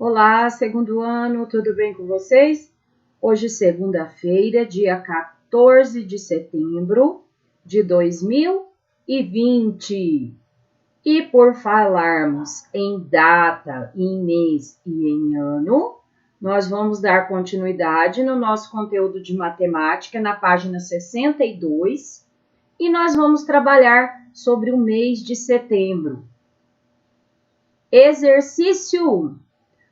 Olá, segundo ano, tudo bem com vocês? Hoje, segunda-feira, dia 14 de setembro de 2020. E por falarmos em data, em mês e em ano, nós vamos dar continuidade no nosso conteúdo de matemática na página 62 e nós vamos trabalhar sobre o mês de setembro. Exercício 1.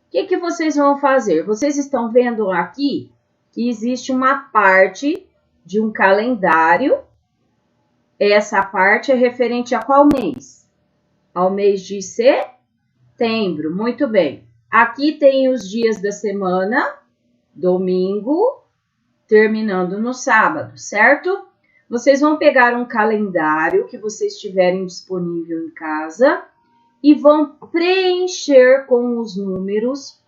O que vocês vão fazer? Vocês estão vendo aqui que existe uma parte de um calendário. Essa parte é referente a qual mês? Ao mês de setembro. Muito bem. Aqui tem os dias da semana, domingo, terminando no sábado, certo? Vocês vão pegar um calendário que vocês tiverem disponível em casa e vão preencher com os números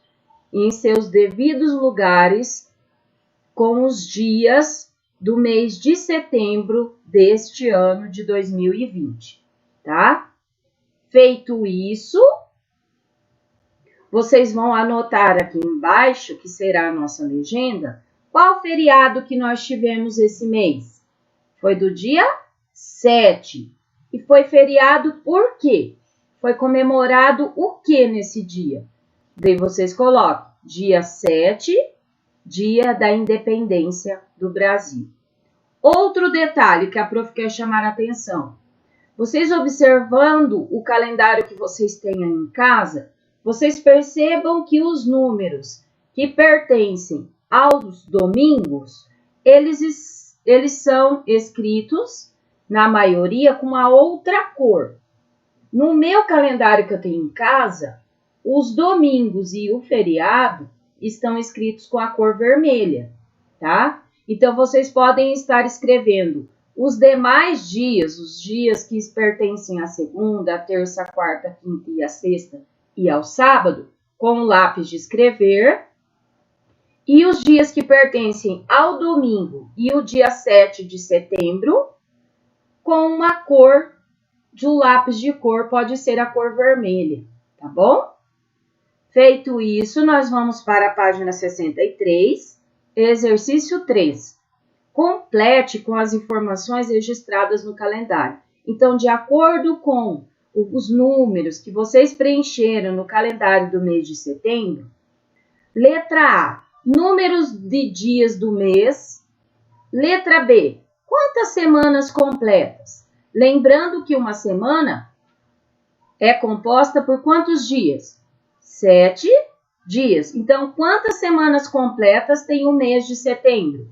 em seus devidos lugares com os dias do mês de setembro deste ano de 2020, tá? Feito isso, vocês vão anotar aqui embaixo, que será a nossa legenda, qual feriado que nós tivemos esse mês. Foi do dia 7. E foi feriado por quê? Foi comemorado o que nesse dia? Daí vocês colocam dia 7, dia da independência do Brasil. Outro detalhe que a prof quer chamar a atenção. Vocês observando o calendário que vocês têm aí em casa, vocês percebam que os números que pertencem aos domingos, eles são escritos, na maioria, com uma outra cor. No meu calendário que eu tenho em casa, os domingos e o feriado estão escritos com a cor vermelha, tá? Então, vocês podem estar escrevendo os demais dias, os dias que pertencem à segunda, à terça, à quarta, à quinta e à sexta e ao sábado, com o lápis de escrever. E os dias que pertencem ao domingo e o dia 7 de setembro, com uma cor de um lápis de cor, pode ser a cor vermelha, tá bom? Feito isso, nós vamos para a página 63, exercício 3. Complete com as informações registradas no calendário. Então, de acordo com os números que vocês preencheram no calendário do mês de setembro, letra A, números de dias do mês. Letra B, quantas semanas completas? Lembrando que uma semana é composta por quantos dias? 7 dias. Então, quantas semanas completas tem o mês de setembro?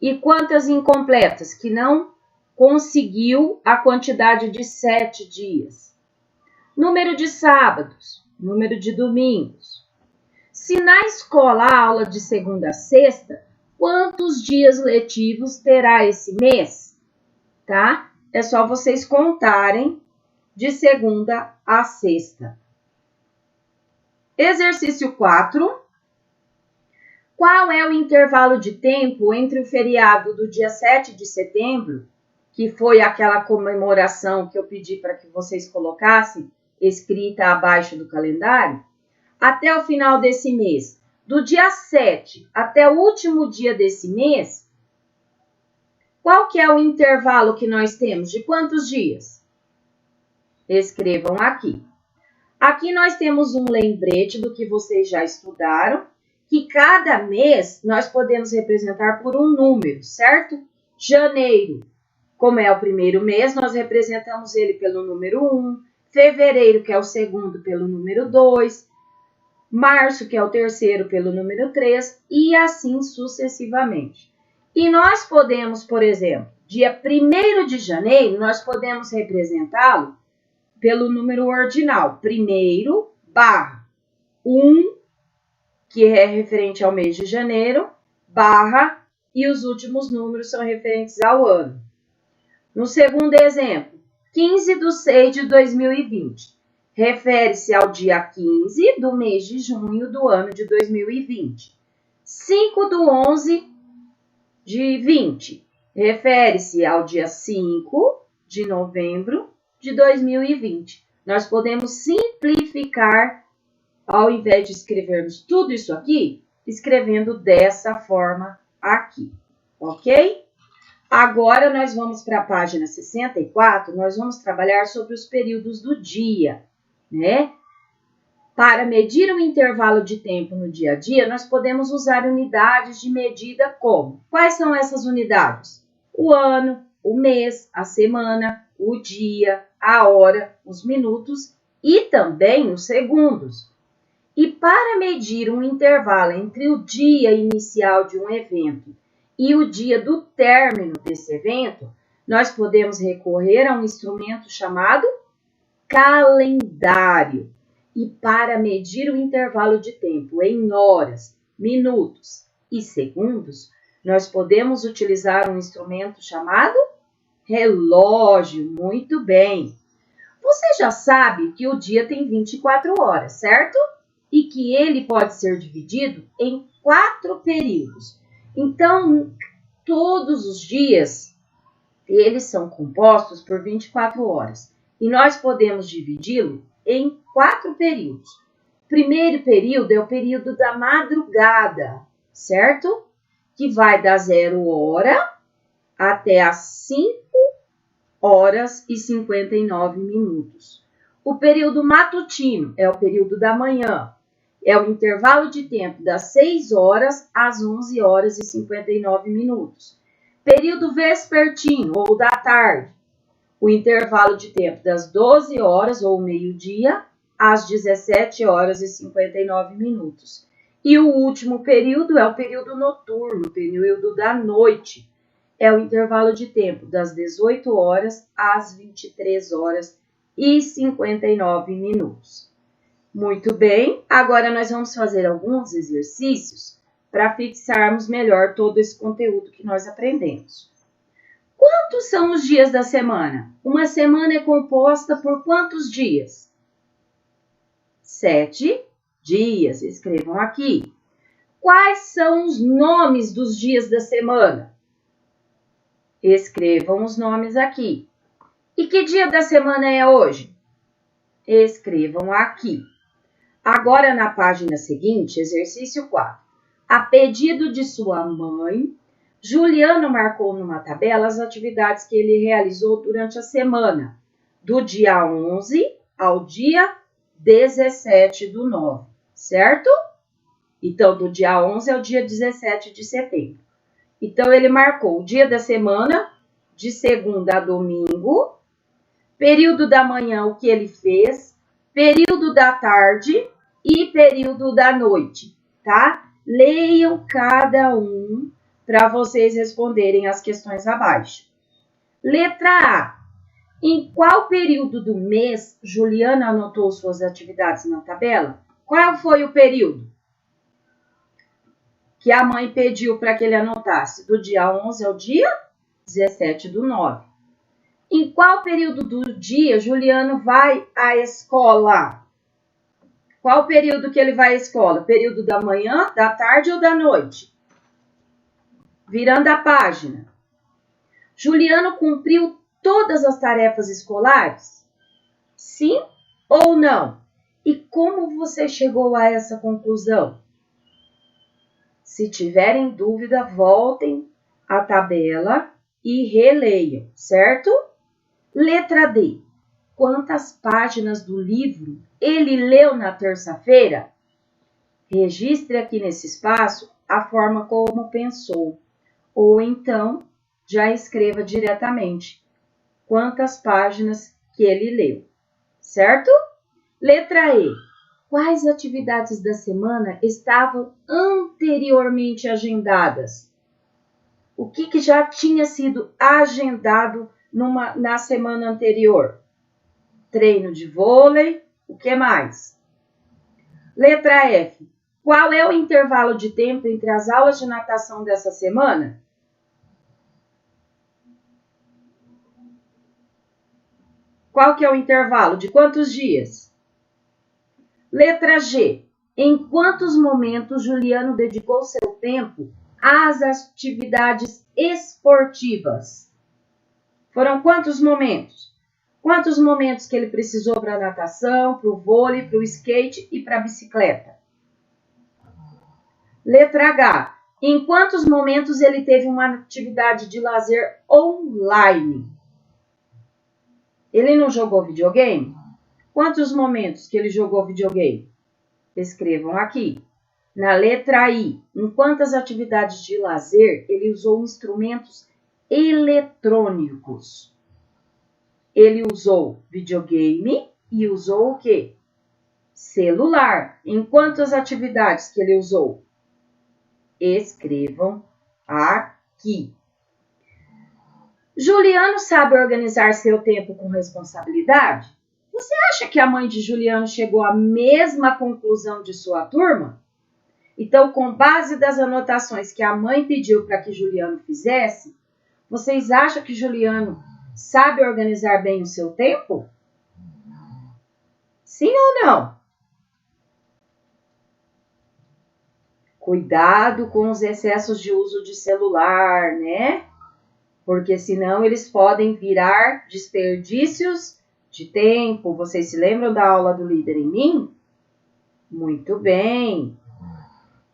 E quantas incompletas, que não conseguiu a quantidade de 7 dias? Número de sábados, número de domingos. Se na escola a aula de segunda a sexta, quantos dias letivos terá esse mês? Tá? É só vocês contarem de segunda a sexta. Exercício 4. Qual é o intervalo de tempo entre o feriado do dia 7 de setembro, que foi aquela comemoração que eu pedi para que vocês colocassem, escrita abaixo do calendário, até o final desse mês? Do dia 7 até o último dia desse mês, qual que é o intervalo que nós temos? De quantos dias? Escrevam aqui. Aqui nós temos um lembrete do que vocês já estudaram, que cada mês nós podemos representar por um número, certo? Janeiro, como é o primeiro mês, nós representamos ele pelo número 1. Fevereiro, que é o segundo, pelo número 2. Março, que é o terceiro, pelo número 3. E assim sucessivamente. E nós podemos, por exemplo, dia 1º de janeiro, nós podemos representá-lo pelo número ordinal. Primeiro, barra 1, que é referente ao mês de janeiro, barra, e os últimos números são referentes ao ano. No segundo exemplo, 15/6/2020, refere-se ao dia 15 do mês de junho do ano de 2020. 5/11/20, refere-se ao dia 5 de novembro de 2020. nós podemos simplificar, ao invés de escrevermos tudo isso aqui, escrevendo dessa forma aqui, ok? Agora, nós vamos para a página 64, nós vamos trabalhar sobre os períodos do dia, né? Para medir o intervalo de tempo no dia a dia, nós podemos usar unidades de medida como? Quais são essas unidades? O ano, o mês, a semana, o dia, a hora, os minutos e também os segundos. E para medir um intervalo entre o dia inicial de um evento e o dia do término desse evento, nós podemos recorrer a um instrumento chamado calendário. E para medir o intervalo de tempo em horas, minutos e segundos, nós podemos utilizar um instrumento chamado relógio. Muito bem! Você já sabe que o dia tem 24 horas, certo? E que ele pode ser dividido em 4 períodos. Então, todos os dias, eles são compostos por 24 horas. E nós podemos dividi-lo em 4 períodos. Primeiro período é o período da madrugada, certo? Que vai da 0 hora até as 5 horas e 59 minutos. O período matutino é o período da manhã. É o intervalo de tempo das 6 horas às 11 horas e 59 minutos. Período vespertino ou da tarde. O intervalo de tempo das 12 horas ou meio-dia às 17 horas e 59 minutos. E o último período é o período noturno, o período da noite. É o intervalo de tempo das 18 horas às 23 horas e 59 minutos. Muito bem, agora nós vamos fazer alguns exercícios para fixarmos melhor todo esse conteúdo que nós aprendemos. Quantos são os dias da semana? Uma semana é composta por quantos dias? 7 dias, escrevam aqui. Quais são os nomes dos dias da semana? Escrevam os nomes aqui. E que dia da semana é hoje? Escrevam aqui. Agora, na página seguinte, exercício 4. A pedido de sua mãe, Juliano marcou numa tabela as atividades que ele realizou durante a semana, do dia 11 ao dia 17/9, certo? Então, do dia 11 ao dia 17 de setembro. Então, ele marcou o dia da semana, de segunda a domingo, período da manhã, o que ele fez, período da tarde e período da noite, tá? Leiam cada um para vocês responderem as questões abaixo. Letra A. Em qual período do mês Juliana anotou suas atividades na tabela? Qual foi o período que a mãe pediu para que ele anotasse? Do dia 11 ao dia 17/9. Em qual período do dia Juliano vai à escola? Qual período que ele vai à escola? Período da manhã, da tarde ou da noite? Virando a página. Juliano cumpriu todas as tarefas escolares? Sim ou não? E como você chegou a essa conclusão? Se tiverem dúvida, voltem à tabela e releiam, certo? Letra D. Quantas páginas do livro ele leu na terça-feira? Registre aqui nesse espaço a forma como pensou. Ou então, já escreva diretamente quantas páginas que ele leu, certo? Letra E. Quais atividades da semana estavam anteriormente agendadas? O que já tinha sido agendado na semana anterior? Treino de vôlei, o que mais? Letra F. Qual é o intervalo de tempo entre as aulas de natação dessa semana? Qual que é o intervalo? De quantos dias? Letra G. Em quantos momentos Juliano dedicou seu tempo às atividades esportivas? Foram quantos momentos? Quantos momentos que ele precisou para a natação, para o vôlei, para o skate e para a bicicleta? Letra H. Em quantos momentos ele teve uma atividade de lazer online? Ele não jogou videogame? Quantos momentos que ele jogou videogame? Escrevam aqui. Na letra I, em quantas atividades de lazer ele usou instrumentos eletrônicos? Ele usou videogame e usou o quê? Celular. Em quantas atividades que ele usou? Escrevam aqui. Juliano sabe organizar seu tempo com responsabilidade? Você acha que a mãe de Juliano chegou à mesma conclusão de sua turma? Então, com base das anotações que a mãe pediu para que Juliano fizesse, vocês acham que Juliano sabe organizar bem o seu tempo? Sim ou não? Cuidado com os excessos de uso de celular, né? Porque senão eles podem virar desperdícios de tempo. Vocês se lembram da aula do Líder em Mim? Muito bem.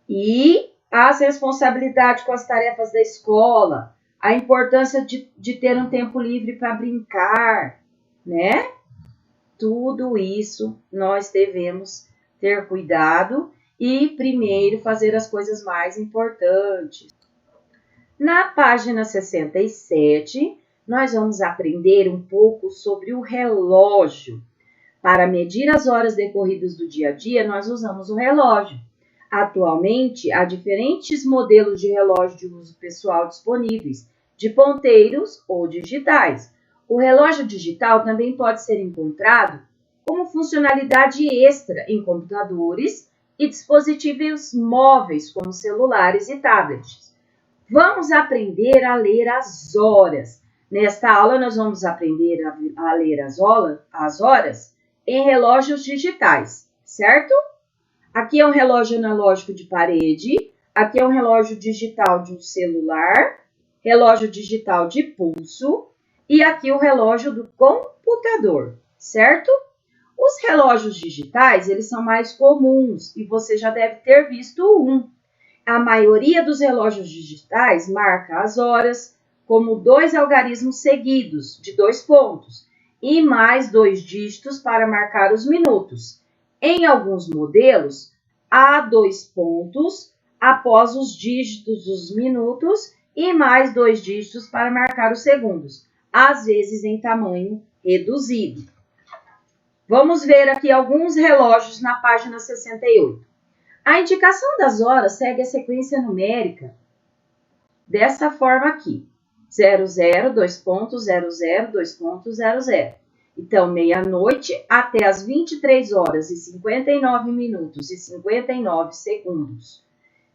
E as responsabilidades com as tarefas da escola, a importância de ter um tempo livre para brincar, né? Tudo isso nós devemos ter cuidado e primeiro fazer as coisas mais importantes. Na página 67, nós vamos aprender um pouco sobre o relógio. Para medir as horas decorridas do dia a dia, nós usamos o relógio. Atualmente, há diferentes modelos de relógio de uso pessoal disponíveis, de ponteiros ou digitais. O relógio digital também pode ser encontrado como funcionalidade extra em computadores e dispositivos móveis, como celulares e tablets. Vamos aprender a ler as horas. Nesta aula, nós vamos aprender a ler as horas em relógios digitais, certo? Aqui é um relógio analógico de parede, aqui é um relógio digital de um celular, relógio digital de pulso e aqui o relógio do computador, certo? Os relógios digitais, eles são mais comuns e você já deve ter visto um. A maioria dos relógios digitais marca as horas como 2 algarismos seguidos de 2 pontos e mais 2 dígitos para marcar os minutos. Em alguns modelos, há 2 pontos após os dígitos dos minutos e mais 2 dígitos para marcar os segundos, às vezes em tamanho reduzido. Vamos ver aqui alguns relógios na página 68. A indicação das horas segue a sequência numérica dessa forma aqui. 00, 2 pontos, 00, 2 pontos, 00. Então, meia-noite até as 23 horas e 59 minutos e 59 segundos.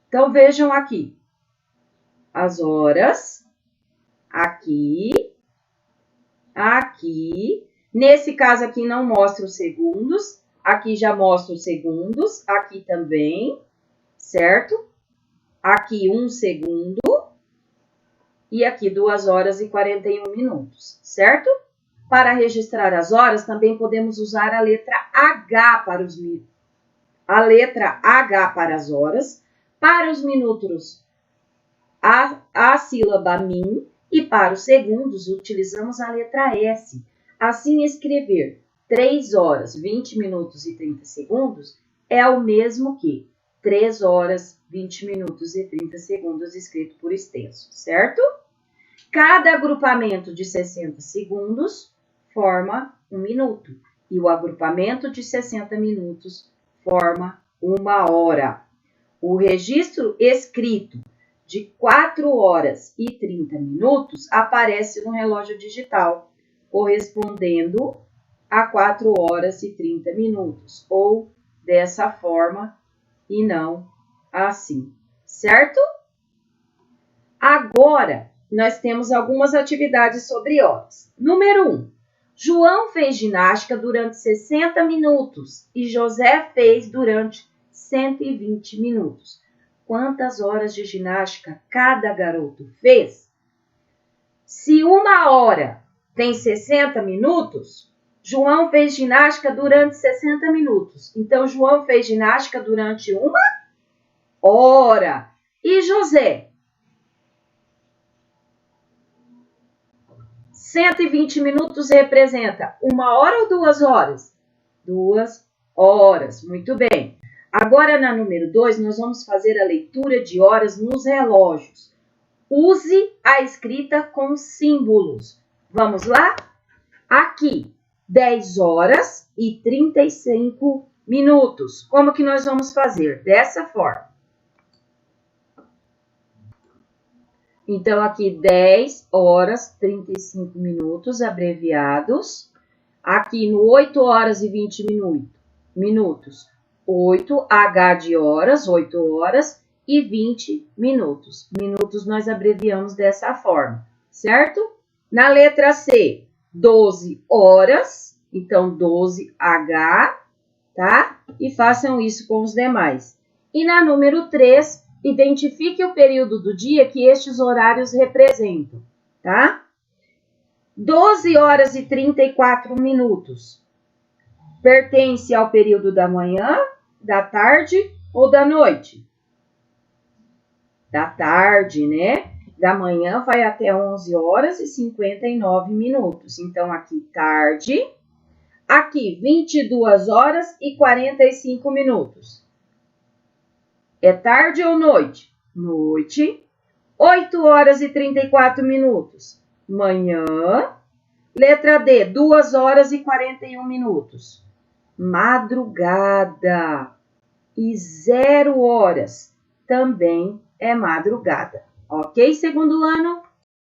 Então, vejam aqui. As horas, aqui, aqui. Nesse caso aqui não mostra os segundos. Aqui já mostra os segundos, aqui também, certo? Aqui 1 segundo e aqui 2 horas e 41 minutos, certo? Para registrar as horas, também podemos usar a letra H para os minutos. A letra H para as horas, para os minutos a sílaba min e para os segundos utilizamos a letra S. Assim, escrever 3 horas, 20 minutos e 30 segundos é o mesmo que 3 horas, 20 minutos e 30 segundos escrito por extenso, certo? Cada agrupamento de 60 segundos forma 1 minuto e o agrupamento de 60 minutos forma 1 hora. O registro escrito de 4 horas e 30 minutos aparece no relógio digital, correspondendo a 4 horas e 30 minutos, ou dessa forma e não assim, certo? Agora, nós temos algumas atividades sobre horas. Número 1. João fez ginástica durante 60 minutos e José fez durante 120 minutos. Quantas horas de ginástica cada garoto fez? Se 1 hora tem 60 minutos, João fez ginástica durante 60 minutos. Então, João fez ginástica durante 1 hora. E José? 120 minutos representa 1 hora ou 2 horas? 2 horas. Muito bem. Agora, na número 2, nós vamos fazer a leitura de horas nos relógios. Use a escrita com símbolos. Vamos lá? Aqui, 10 horas e 35 minutos. Como que nós vamos fazer? Dessa forma. Então, aqui 10 horas, 35 minutos, abreviados. Aqui no 8 horas e 20 minutos, 8H de horas, 8 horas e 20 minutos. Minutos nós abreviamos dessa forma, certo? Na letra C, 12 horas, então 12H, tá? E façam isso com os demais. E na número 3, identifique o período do dia que estes horários representam, tá? 12 horas e 34 minutos. Pertence ao período da manhã, da tarde ou da noite? Da tarde, né? Da manhã vai até 11 horas e 59 minutos. Então, aqui tarde. Aqui, 22 horas e 45 minutos. É tarde ou noite? Noite. 8 horas e 34 minutos. Manhã. Letra D, 2 horas e 41 minutos. Madrugada. E 0 horas também é madrugada. Ok, segundo ano?